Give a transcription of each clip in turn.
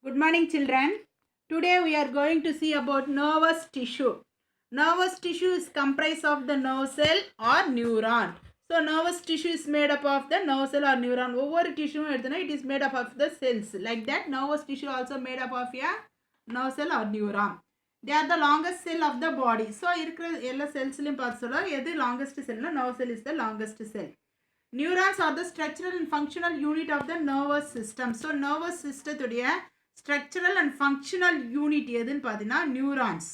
Good morning, children. Today we are going to see about nervous tissue. Nervous tissue is comprised of the nerve cell or neuron. So nervous tissue is made up of the nerve cell or neuron. Over tissue it is made up of the cells. Like that, nervous tissue also made up of a nerve cell or neuron. They are the longest cell of the body. So இருக்கிற எல்லா செல்ஸ்லயும் பார்த்து சொல்ல எது longest cell னா nerve cell is the longest cell. Neurons are the structural and functional unit of the nervous system. So nervous system உடைய structural and functional unit எதுன்னு பார்த்தீங்கன்னா neurons.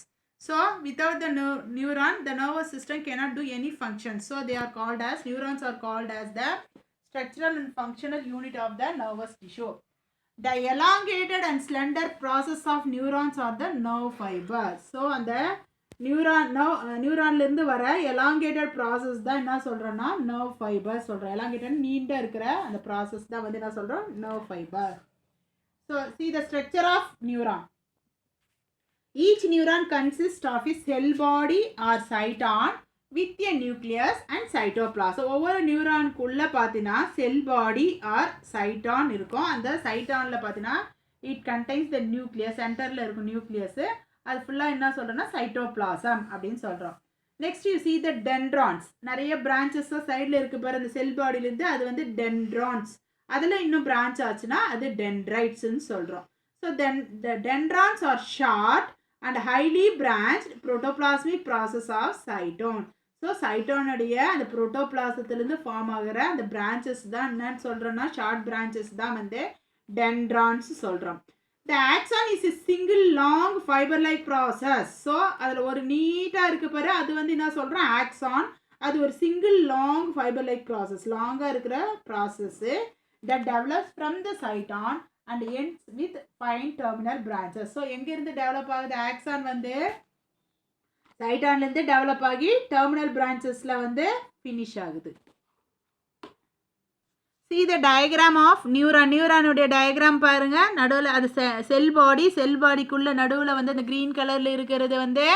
So without the neuron, the nervous system cannot do any function. So they are called as, neurons are called as the structural and functional unit of the nervous tissue. The elongated and slender process of neurons are the nerve fibers. So அந்த நியூரான்லேருந்து வர elongated process தான் என்ன சொல்கிறோன்னா nerve fiber சொல்கிறோம். elongated நீண்ட இருக்கிற அந்த process தான் வந்து என்ன சொல்கிறோம் nerve fiber. So see the structure of neuron. Each neuron consists of a cell body or cyton with a nucleus and cytoplasm. ஒவ்வொரு நியூரானுக்குள்ள பார்த்தீங்கன்னா செல் பாடி ஆர் சைட்டான் இருக்கும். அந்த சைட்டானில் பார்த்தீங்கன்னா இட் கண்டெய்ன்ஸ் த நியூக்ளியஸ், சென்டரில் இருக்கும் நியூக்ளியஸ். அது ஃபுல்லாக என்ன சொல்கிறோன்னா சைட்டோபிளாசம் அப்படின்னு சொல்கிறோம். நெக்ஸ்ட் யூ சி த டென்ட்ரான்ஸ். நிறைய பிரான்ச்சஸாக சைடில் இருக்கு பாரு அந்த செல் பாடியிலேருந்து, அது வந்து டென்ட்ரான்ஸ். அதில் இன்னும் பிரான்ச் ஆச்சுன்னா அது டென்ட்ரைட்ஸ்ன்னு சொல்கிறோம். So then the dendrons are short and highly branched protoplasmic process of cytone. So சைட்டோனுடைய அந்த புரோட்டோபிளாசத்துலேருந்து ஃபார்ம் ஆகிற அந்த பிரான்ச்சஸ் தான் என்னன்னு சொல்கிறோன்னா ஷார்ட் பிரான்ச்சஸ் தான் வந்து டென்ட்ரான்ஸ் சொல்கிறோம். The axon is a single long fibre like process. So அதில் ஒரு நீட்டாக இருக்க பாரு, அது வந்து என்ன சொல்கிறோம் ஆக்சான். அது ஒரு single long fibre like process, லாங்காக இருக்கிற process that develops from the cyton and ends with fine terminal branches. So எங்கிருந்து டெவலப் ஆகுது ஆக்சான் வந்து சைட்டான்லேருந்து டெவலப் ஆகி டெர்மினல் பிரான்ச்சஸில் வந்து ஃபினிஷ் ஆகுது. See the diagram of neuron. நியூரானுடைய டயக்ராம் பாருங்க. நடுவில் அது செல் பாடிக்குள்ள நடுவில் வந்து அந்த க்ரீன் கலரில் இருக்கிறது வந்து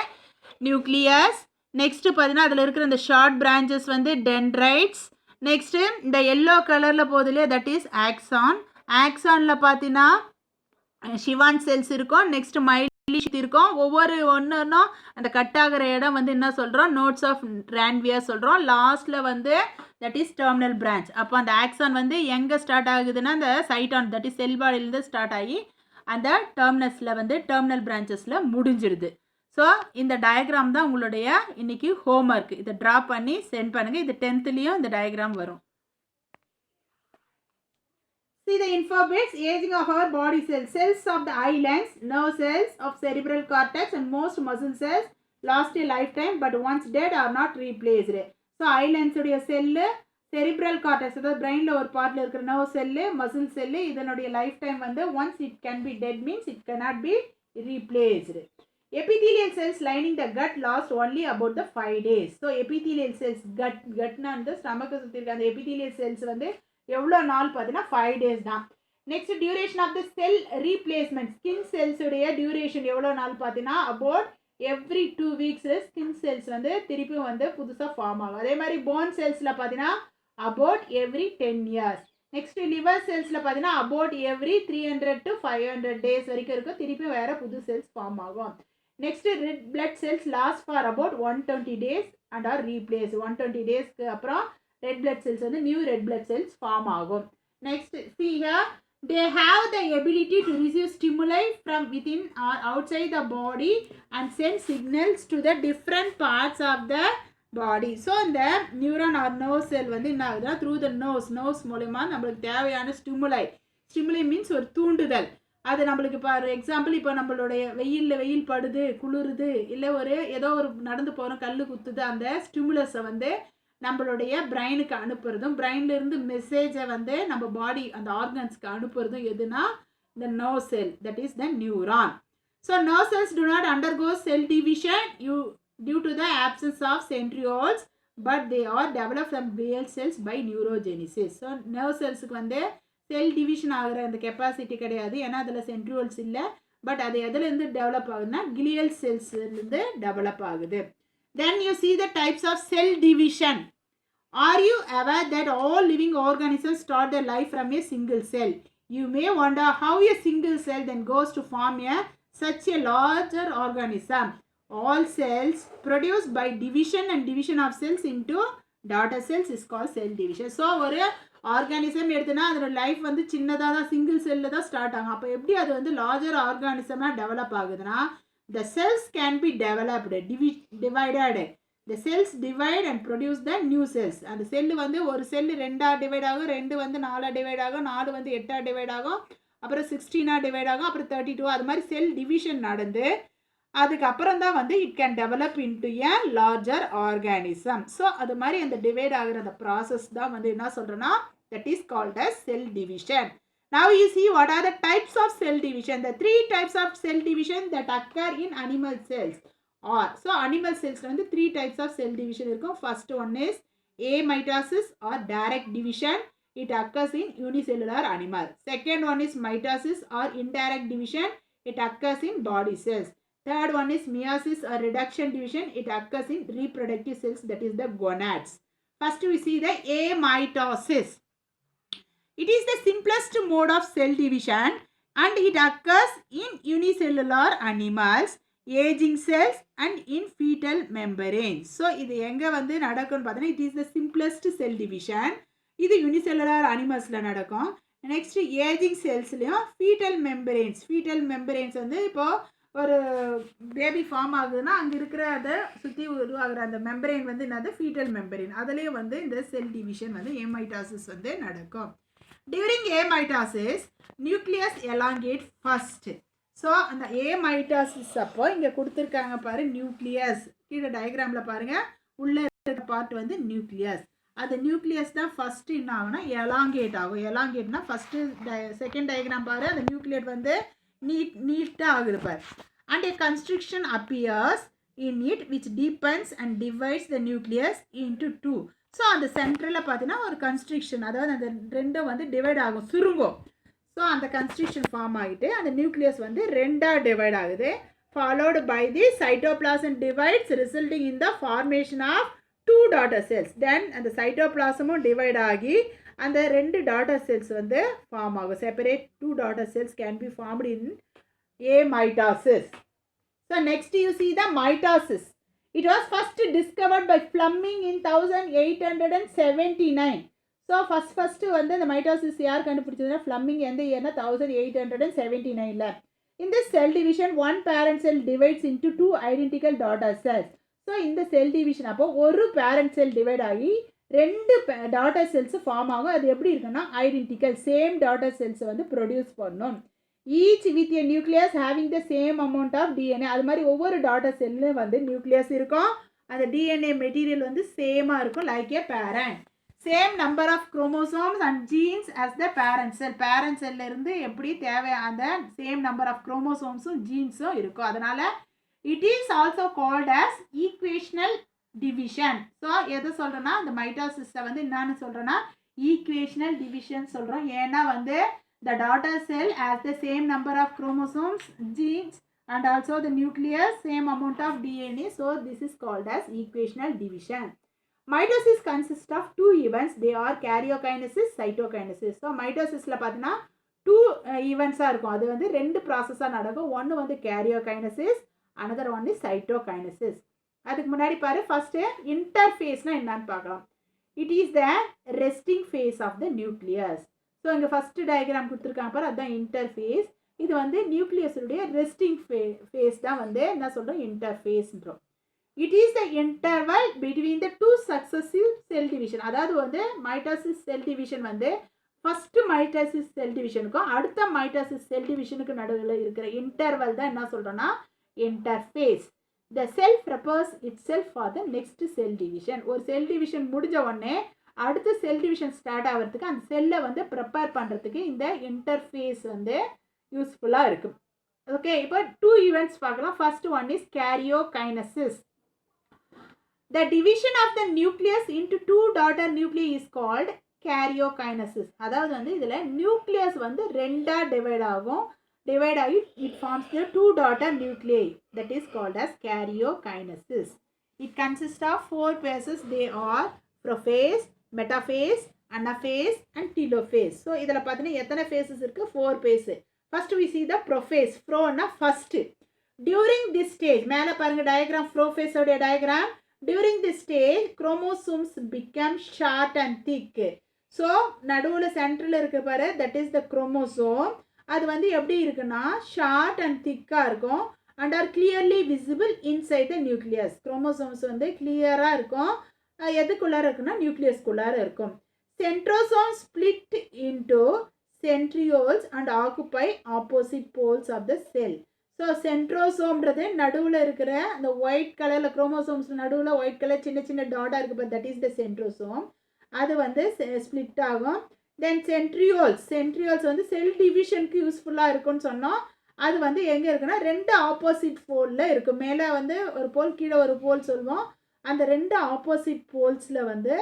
நியூக்ளியஸ். நெக்ஸ்ட்டு பார்த்தீங்கன்னா அதில் இருக்கிற அந்த ஷார்ட் பிரான்ச்சஸ் வந்து டென்ட்ரைட்ஸ். நெக்ஸ்ட்டு இந்த எல்லோ கலரில் போதிலே தட் இஸ் ஆக்சான். ஆக்சானில் பார்த்தீங்கன்னா ஷிவான் செல்ஸ் இருக்கும். நெக்ஸ்ட்டு மைலி இருக்கும். ஒவ்வொரு ஒன்றும் அந்த கட் ஆகிற இடம் வந்து என்ன சொல்கிறோம் நோட்ஸ் ஆஃப் ரான்வியா சொல்கிறோம். லாஸ்ட்டில் வந்து தட் இஸ் டெர்மினல் பிரான்ச். அப்போ அந்த ஆக்சான் வந்து எங்கே ஸ்டார்ட் ஆகுதுன்னா அந்த சைட்டான் தட் இஸ் செல் பாடியிலேருந்து ஸ்டார்ட் ஆகி அந்த டெர்மினஸில் வந்து டெர்மினல் பிரான்ச்சஸில் முடிஞ்சிடுது. ஸோ இந்த டயக்ராம் தான் உங்களுடைய இன்னைக்கு ஹோம்ஒர்க். இதை ட்ரா பண்ணி சென்ட் பண்ணுங்கள். இது 10th இந்த டயக்ராம் வரும். See the info bits. Aging of our body cells. Cells of the eye lens, nerve cells of cerebral cortex and most muscle cells last a lifetime but once dead are not replaced. So eye lens உடைய cell, cerebral cortex அதாவது பிரெயினில் ஒரு பார்ட்டில் இருக்கிற nerve cell, muscle cell, இதனுடைய life time வந்து once it can be dead means it cannot be replaced. Epithelial cells lining the gut last only about the 5 days. So epithelial cells gutனா அந்த ஸ்டமக்கை சுற்றி இருக்க அந்த epithelial cells வந்து எவ்வளோ நாள் பார்த்தீங்கன்னா 5 days தான். Next duration of the cell replacement. Skin cells உடைய டியூரேஷன் எவ்வளோ நாள் பார்த்தீங்கன்னா about every 2 weeks skin cells வந்து திருப்பி வந்து புதுசாக ஃபார்ம் ஆகும். அதே மாதிரி போன் செல்ஸில் பார்த்தீங்கன்னா about every 10 years. Next liver செல்ஸில் பார்த்தீங்கன்னா அபவுட் எவ்ரி 300 to 500 days வரைக்கும் இருக்கும். திருப்பி வேறு புது செல்ஸ் ஃபார்ம் ஆகும். Next red blood cells last for about 120 days and are replace. 120 daysக்கு அப்புறம் ரெட் பிளட் செல்ஸ் வந்து new red blood cells form ஆகும். Next see here they have the ability to receive stimuli from within or outside the body and send signals to the different parts of the body. So இந்த neuron R nerve செல் வந்து என்ன ஆகுதுன்னா through the nerves மூலமா நம்மளுக்கு தேவையான ஸ்டிமுலை means ஒரு தூண்டுதல். அது நம்மளுக்கு இப்போ எக்ஸாம்பிள் இப்போ நம்மளுடைய வெயில் படுது, குளிருது, இல்லை ஏதோ ஒரு நடந்து போகிறோம், கல் குத்துது, அந்த ஸ்டிமுலஸை வந்து நம்மளுடைய பிரெயினுக்கு அனுப்புறதும் பிரெயின்லேருந்து மெசேஜை வந்து நம்ம பாடி அந்த ஆர்கன்ஸ்க்கு அனுப்புறதும் எதுனா இந்த nerve cell that is the neuron. So nerve cells do not undergo cell division due to the absence of centrioles but they are developed from glial cells by neurogenesis. So nerve செல்ஸுக்கு வந்து cell division ஆகிற அந்த capacity கிடையாது, ஏன்னா அதில் centrioles இல்லை. But அது எதுலேருந்து டெவலப் ஆகுதுன்னா கிளியல் செல்ஸ்லேருந்து டெவலப் ஆகுது. Then you see the types of cell division. Are you aware that all living organisms start their life from a single cell? You may wonder how a single cell then goes to form such a larger organism. All cells produced by division and division of cells into daughter cells is called cell division. So ஒரு organism எடுத்துனா அதோட life வந்து சின்னதாக தான் single செல்லில் தான் start ஆகும். அப்போ எப்படி அது வந்து லார்ஜர் ஆர்கானிசமாக டெவலப் ஆகுதுன்னா the cells can be developed, divided. The cells divide and produce the new cells. அந்த செல்லு வந்து ஒரு செல்லு 2 டிவைட் ஆகும், 2 வந்து 4 டிவைட் ஆகும், 4 வந்து 8 டிவைட் ஆகும், அப்புறம் 16 டிவைட் ஆகும், அப்புறம் 32. அது மாதிரி செல் டிவிஷன் நடந்து அதுக்கப்புறம் தான் வந்து it can develop into a larger organism. So அது மாதிரி அந்த டிவைட் ஆகிற அந்த ப்ராசஸ் தான் வந்து என்ன சொல்கிறேன்னா that is called as cell division. Now you see what are the types of cell division. The 3 types of cell division that occur in animal cells are. So animal cells வந்து 3 types of cell division இருக்கும். First one is amitosis or direct division. It occurs in unicellular animal. Second one is mitosis or indirect division. It occurs in body cells. Third one is meiosis or reduction division. It occurs in reproductive cells, that is the gonads. First we see the amitosis. It is the simplest mode of cell division and it occurs in unicellular animals, aging cells and in fetal membranes. So இது எங்க வந்து நடக்கும்னு பார்த்தீங்கன்னா it is the simplest cell division. இது unicellular animalsல நடக்கும். Next aging cellsலயும் fetal membranes வந்து இப்போ ஒரு பேபி ஃபார்ம் ஆகுதுன்னா அங்கே இருக்கிற அதை சுற்றி உருவாகிற அந்த மெம்பரேன் வந்து என்னது ஃபீட்டல் மெம்பரேன், அதுலேயே வந்து இந்த செல் டிவிஷன் வந்து ஏமைட்டாசிஸ் வந்து நடக்கும். During amitosis nucleus elongate first. So அந்த ஏமைட்டாசிஸ் அப்போ இங்கே கொடுத்துருக்காங்க பாரு நியூக்ளியஸ், கீழே டயக்ராமில் பாருங்கள் உள்ளே இருக்கிற பார்ட் வந்து நியூக்ளியஸ். அது நியூக்ளியஸ் தான் ஃபஸ்ட்டு என்ன ஆகும்னா எலாங்கேட் ஆகும். எலாங்கேட்னா ஃபஸ்ட்டு செகண்ட் டயக்ராம் பாரு, அந்த நியூக்ளியேட் வந்து நீட்டாக ஆகுது பார். And a constriction appears in it which deepens and divides the nucleus into 2. So அந்த சென்டரில் பார்த்தீங்கன்னா ஒரு கன்ஸ்ட்ரிக்ஷன், அதாவது அந்த ரெண்டும் வந்து டிவைட் ஆகும், சுருங்கும். ஸோ அந்த கன்ஸ்ட்ரிக்ஷன் ஃபார்ம் ஆகிட்டு அந்த நியூக்ளியஸ் வந்து 2 டிவைட் ஆகுது. Followed by the cytoplasm divides resulting in the formation of 2 daughter cells. Then அந்த சைட்டோபிளாசமும் டிவைட் ஆகி அந்த 2 daughter cells வந்து ஃபார்ம் ஆகும். Separate 2 daughter cells can be formed in amitosis. So next you see the mitosis. It was first discovered by Fleming in 1879. So first வந்து இந்த mitosis யார் கண்டுபிடிச்சதுன்னா Fleming எந்த இயர்னா 1879ல. In this cell division one parent cell divides into 2 identical daughter cells. So இந்த cell division அப்போ ஒரு parent cell divide ஆகி 2 daughter cells form ஆகும். அது எப்படி இருக்குன்னா ஐடென்டிக்கல் சேம் daughter cells வந்து ப்ரொடியூஸ் பண்ணும். Each with a nucleus having the same amount of DNA. அது மாதிரி ஒவ்வொரு டாட்டர் செல்லும் வந்து நியூக்ளியஸ் இருக்கும், அந்த டிஎன்ஏ மெட்டீரியல் வந்து சேமாக இருக்கும் like a parent. Same number of chromosomes and genes as the parent cell. Parent செல்லிருந்து எப்படி தேவை அந்த சேம் நம்பர் ஆஃப் குரோமோசோம்ஸும் ஜீன்ஸும் இருக்கும். அதனால் it is also called as equational division. So எதை சொல்கிறேன்னா இந்த மைட்டோசிஸை வந்து என்னன்னு சொல்கிறேன்னா ஈக்குவேஷனல் டிவிஷன் சொல்கிறோம். ஏன்னா வந்து the daughter cell has the same number of chromosomes, genes and also the nucleus, same amount of DNA. So this is called as equational division. Mitosis consists of 2 events. They are karyokinesis, cytokinesis. So mitosis la pathina 2 events ah irukum. Adu vandu 2 process ah nadakum. One vandu karyokinesis, another one is cytokinesis. அதுக்கு முன்னாடி பாரு first இன்டர்ஃபேஸ்னா என்னன்னு பார்க்கலாம். It is the resting phase of the nucleus. So இங்கே first diagram கொடுத்துருக்காங்க பாரு, அதுதான் இன்டர்ஃபேஸ். இது வந்து நியூக்ளியஸுடைய ரெஸ்டிங் ஃபேஸ் தான் வந்து என்ன சொல்கிறோம் இன்டர்ஃபேஸ்ன்றோம். It is the interval between the 2 successive cell division. அதாவது வந்து மைட்டோசிஸ் செல் டிவிஷன் வந்து ஃபஸ்ட்டு மைட்டோசிஸ் செல் டிவிஷனுக்கும் அடுத்த மைட்டோசிஸ் செல் டிவிஷனுக்கு நடுவில் இருக்கிற இன்டர்வல் தான் என்ன சொல்கிறோன்னா interface. The sell prepares it self for the next cell division. ஒரு செல் டிவிஷன் முடிஞ்ச உடனே அடுத்த செல் டிவிஷன் ஸ்டார்ட் ஆகிறதுக்கு அந்த செல்லை வந்து ப்ரிப்பேர் பண்ணுறதுக்கு இந்த இன்டர்ஃபேஸ் வந்து யூஸ்ஃபுல்லாக இருக்கும். ஓகே, இப்போ 2 ஈவெண்ட்ஸ் பார்க்கலாம். First one is karyokinesis. The division of the nucleus into 2 daughter nuclei is called karyokinesis. அதாவது வந்து இதில் நியூக்ளியஸ் வந்து 2 டிவைட் ஆகும். டிவைட் ஆகி it forms the 2 daughter nuclei. That is called as karyokinesis. It consist of 4 phases. They are prophase, metaphase, anaphase and telophase. So இதில் பார்த்தீங்கன்னா எத்தனை phases இருக்கு? 4 phases. First we see the prophase. Pro-na first. During this stage, மேலே பாருங்க diagram, prophase உடைய diagram. During this stage, chromosomes become short and thick. So நடுவில் central இருக்கு பாரு, that is the chromosome. அது வந்து எப்படி இருக்குன்னா short and thick-ஆ இருக்கும் and are clearly visible inside the nucleus. Chromosomes வந்து clear-ஆ இருக்கும். எதுக்குள்ளார இருக்குன்னா நியூக்ளியஸ்குள்ளார இருக்கும். Centrosomes split into centrioles and occupy opposite poles of the cell. So சென்ட்ரோசோம்ன்றது நடுவில் இருக்கிற அந்த ஒயிட் கலரில் குரோமோசோம்ஸ் நடுவில் ஒயிட் கலர் சின்ன சின்ன டாட்டாக இருக்குது, but that is the centrosome. அது வந்து ஸ்ப்ளிட் ஆகும். தென் சென்ட்ரியோல்ஸ் வந்து செல் டிவிஷனுக்கு யூஸ்ஃபுல்லாக இருக்குன்னு சொன்னோம். அது வந்து எங்கே இருக்குன்னா 2 ஆப்போசிட் போலில் இருக்கும். மேலே வந்து ஒரு போல், கீழே ஒரு போல் சொல்லுவோம். அந்த 2 ஆப்போசிட் போல்ஸில் வந்து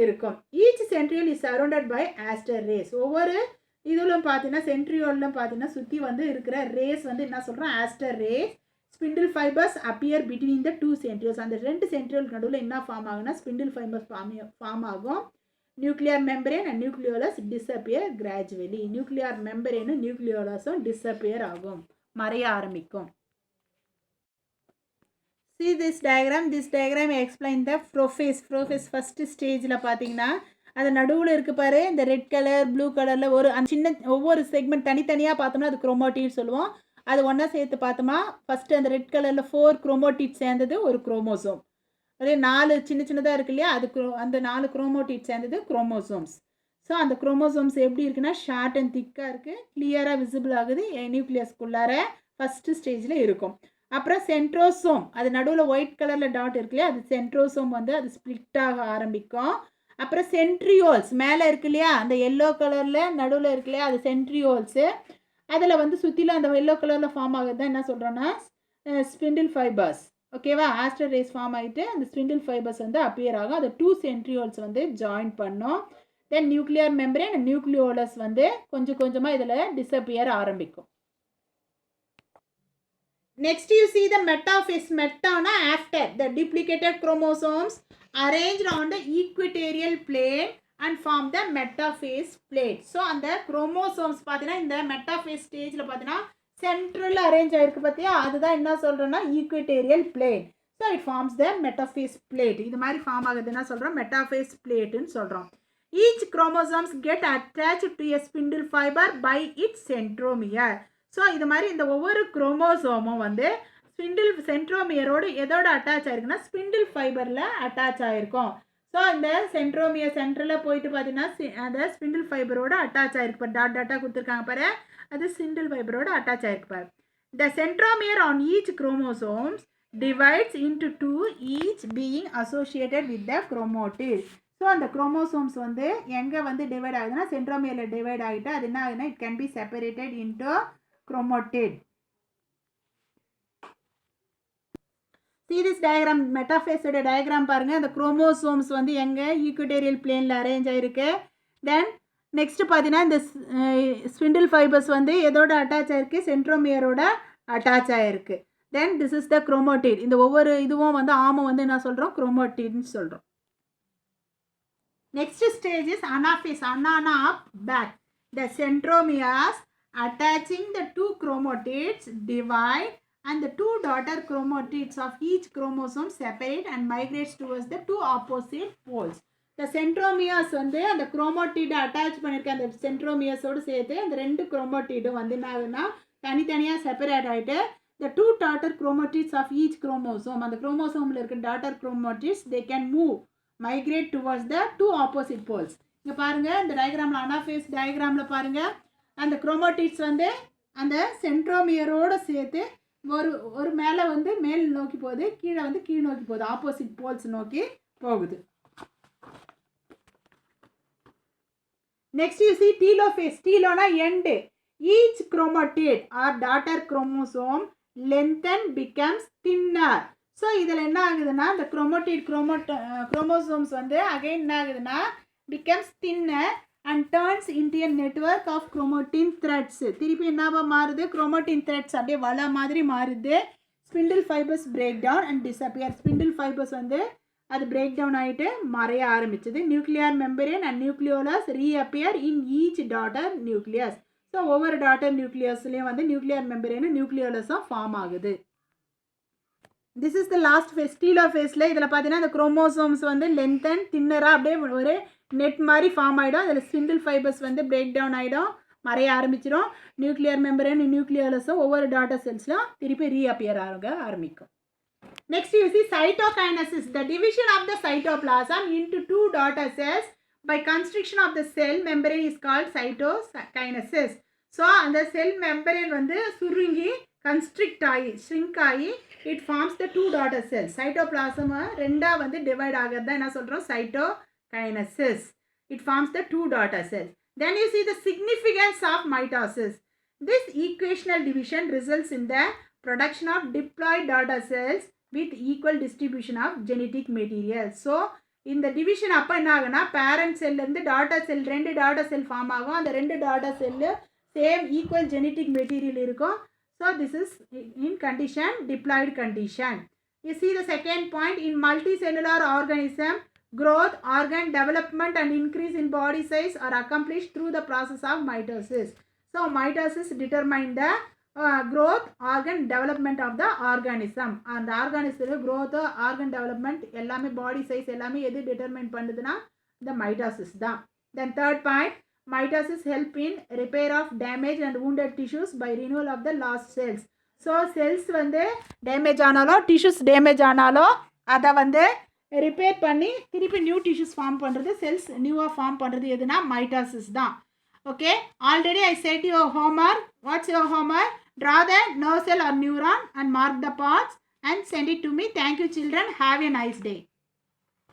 இருக்கும். Each centriole is surrounded by aster rays. ஒவ்வொரு இதிலும் பார்த்தீங்கன்னா சென்ட்ரியோலும் பார்த்தீங்கன்னா சுற்றி வந்து இருக்கிற ரேஸ் வந்து என்ன சொல்கிறோம்? Aster rays. Spindle fibres appear between the 2 centrioles. அந்த 2 சென்ட்ரியோலுக்கு நடுவில் என்ன ஃபார்ம் ஆகுனா ஸ்பிண்டில் ஃபைபர்ஸ் ஃபார்ம் ஆகும். Nuclear membrane and nucleolus disappear gradually. Nuclear மெம்பரேனும் நியூக்ளியோலஸும் டிஸப்பியர் ஆகும், மறைய ஆரம்பிக்கும். See this diagram explain the prophase. First stageல பார்த்தீங்கன்னா அது நடுவில் இருக்கு பாரு, இந்த ரெட் கலர் ப்ளூ கலரில் ஒரு சின்ன ஒவ்வொரு செக்மெண்ட் தனித்தனியாக பார்த்தோம்னா அது குரோமோட்டிட் சொல்லுவோம். அது ஒன்றா சேர்த்து பார்த்தோமா ஃபஸ்ட்டு அந்த ரெட் கலரில் 4 குரோமோட்டிட் சேர்ந்தது ஒரு குரோமோசோம். அதே 4 சின்னதாக இருக்கு இல்லையா, அது அந்த 4 குரோமோட்டிட் சேர்ந்தது குரோமோசோம்ஸ். ஸோ அந்த குரோமோசோம்ஸ் எப்படி இருக்குன்னா ஷார்ட் அண்ட் திக்காக இருக்குது, கிளியராக விசிபிள் ஆகுது, நியூக்ளியஸ்குள்ளார ஃபஸ்ட்டு ஸ்டேஜில் இருக்கும். அப்புறம் சென்ட்ரோசோம், அது நடுவில் ஒயிட் கலரில் டாட் இருக்கு இல்லையா, அது சென்ட்ரோசோம் வந்து அது ஸ்ப்ளிட் ஆக ஆரம்பிக்கும். அப்புறம் சென்ட்ரியோல்ஸ் மேலே இருக்கு இல்லையா, அந்த எல்லோ கலரில் நடுவில் இருக்கு இல்லையா, அது சென்ட்ரியோல்ஸு. அதில் வந்து சுற்றிலும் அந்த எல்லோ கலரில் ஃபார்ம் ஆகுது தான் என்ன சொல்கிறோன்னா ஸ்பிண்டில் ஃபைபர்ஸ். ஓகேவா? ஆஸ்டர் ரேஸ் ஃபார்ம் ஆகிட்டு அந்த ஸ்பிண்டில் ஃபைபர்ஸ் வந்து அப்பியர் ஆகும். அது 2 சென்ட்ரியோல்ஸ் வந்து ஜாயின் பண்ணும். தென் நியூக்ளியர் மெம்பரேன் அண்ட் நியூக்ளியோலஸ் வந்து கொஞ்சம் கொஞ்சமாக இதில் டிஸப்பியர் ஆரம்பிக்கும். Next you see the metaphase. Metana after the duplicated chromosomes arranged on the equatorial plane and form the metaphase plate. So அந்த chromosomes பார்த்தீங்கன்னா இந்த metaphase stageல பார்த்தீங்கன்னா central arrange ஆயிருக்கு பார்த்தியா, அதுதான் என்ன சொல்கிறோன்னா equatorial plane. So it forms the metaphase plate. இது மாதிரி ஃபார்ம் ஆகுது என்ன சொல்கிறோம்? metaphase plateன்னு சொல்கிறோம். Each chromosomes get attached to a spindle fiber by its centromere. So இது மாதிரி இந்த ஒவ்வொரு குரோமோசோமும் வந்து சென்ட்ரோமியரோடு எதோட அட்டாச் ஆயிருக்குன்னா ஸ்பிண்டில் ஃபைபரில் அட்டாச் ஆகிருக்கும். ஸோ இந்த சென்ட்ரோமியர் சென்டரில் போயிட்டு பார்த்தீங்கன்னா அந்த ஸ்பிண்டில் ஃபைபரோட அட்டாச் ஆகிருக்கு பாரு, டாட்டாக கொடுத்துருக்காங்க பாரு, அது ஸ்பிண்டில் ஃபைபரோட அட்டாச் ஆகிருக்கு பாரு. The centromere on each chromosomes divides into 2, each being associated with the chromatid. So அந்த குரோமோசோம்ஸ் வந்து எங்கே வந்து டிவைட் ஆகுதுன்னா சென்ட்ரோமியரில் டிவைட் ஆகிட்டு அது என்ன ஆகுதுன்னா it can B separated into chromatid. See this diagram, metaphase உடைய diagram பாருங்க. அந்த chromosomes வந்து எங்கே equatorial planeல அரேஞ்ச் ஆயிருக்கு. தென் நெக்ஸ்ட் பார்த்தீங்கன்னா இந்த ஸ்பிண்டில் ஃபைபர்ஸ் வந்து எதோட அட்டாச் ஆயிருக்கு? சென்ட்ரோமியரோட அட்டாச் ஆயிருக்கு. Then this is the chromatid. இந்த ஒவ்வொரு இதுவும் வந்து ஆமும் வந்து என்ன சொல்கிறோம்? குரோமோட்டிட்னு சொல்கிறோம். Next stage is anaphase. அனானா back. The centromeres attaching the 2 chromatids divide and the 2 daughter chromatids of each chromosome separate and migrates towards the 2 opposite poles. The centromeres வந்து அந்த chromatid அட்டாச் பண்ணியிருக்க அந்த centromeresோடு சேர்த்து அந்த 2 chromatid வந்து என்ன ஆகுதுன்னா தனித்தனியாக செப்பரேட் ஆகிட்டு the 2 daughter chromatids of each chromosome, அந்த குரோமோசோமில் இருக்க daughter chromatids they can migrate towards the 2 opposite poles. இங்கே பாருங்கள் இந்த டயக்ராமில் அனாஃபேஸ் டயக்ராமில் பாருங்கள் அந்த குரோமோட்டிட்ஸ் வந்து அந்த சென்ட்ரோமியரோடு சேர்த்து ஒரு மேலே வந்து மேல் நோக்கி போகுது, கீழே வந்து கீழ் நோக்கி போகுது, ஆப்போசிட் போல்ஸ் நோக்கி போகுது. Next you see telophase. டீலோனா end. Each chromatid or daughter chromosome lengthen becomes thinner. So இதில் என்ன ஆகுதுன்னா இந்த குரோமோசோம்ஸ் வந்து அகைன் என்ன ஆகுதுன்னா becomes thinner and turns into a network of chromatin threads. திருப்பி என்னவா மாறுது? chromatin threads அப்படியே வலை மாதிரி மாறுது. spindle fibers break down and disappear. spindle fibers வந்து அது பிரேக் டவுன் ஆகிட்டு மறைய ஆரம்பிச்சது. Nuclear membrane and nucleolus reappear in each daughter nucleus. So ஒவ்வொரு டாட்டர் நியூக்ளியஸ்லேயும் வந்து நியூக்ளியர் மெம்பரேனும் நியூக்ளியோலஸும் ஃபார்ம் ஆகுது. This is the last phase, டீலோஃபேஸில். இதில் பார்த்தீங்கன்னா இந்த குரோமோசோம்ஸ் வந்து லென்த் அண்ட் தின்னராக அப்படியே ஒரு நெட் மாதிரி ஃபார்ம் ஆகிடும். அதில் ஸ்பிண்டில் ஃபைபர்ஸ் வந்து பிரேக் டவுன் ஆகிடும், மறைய ஆரம்பிச்சிடும். நியூக்ளியர் மெம்பரேன் நியூக்ளியோலஸும் ஒவ்வொரு டாட்டர் செல்ஸ்லாம் திருப்பி ரீஅப்பியர் ஆரம்பிக்கும். Next you see cytokinesis, the division of the cytoplasm into two daughter cells by constriction of the cell membrane is called cytokinesis. So அந்த cell membrane வந்து சுருங்கி constrict ஆகி shrink ஆகி it forms the two daughter cells. cytoplasm ரெண்டா வந்து divide ஆகிறது தான் என்ன சொல்கிறோம், cytokinesis. It forms the two daughter cells. Then you see the significance of mitosis. This equational division results in the production of diploid daughter cells with equal distribution of genetic material. So இந்த division அப்போ என்ன ஆகுனா, parent செல்லேருந்து daughter செல், ரெண்டு daughter செல் form ஆகும். அந்த ரெண்டு daughter cell same equal genetic material இருக்கும். So this is in condition diploid condition. You see the second point, in multi cellular organism growth, organ development and increase in body size are accomplished through the process of mitosis. So mitosis determine the growth, organ development of the organism. And organism growth, organ development எல்லாமே body size எல்லாமே எது determine பண்ணுதுன்னா the mitosis தான். Then third point, mitosis help in repair of damaged and wounded tissues by renewal of the lost cells. So cells வந்து damage ஆனாலோ tissues damage ஆனாலோ அதை வந்து repair பண்ணி திருப்பி நியூ டிஷ்யூஸ் ஃபார்ம் பண்ணுறது, செல்ஸ் நியூவாக form பண்ணுறது எதுனா மைட்டாசிஸ் தான். Okay, already I set your homework. What's your homework? Draw the nerve cell or neuron and mark the parts and send it to me. Thank you children. Have a nice day.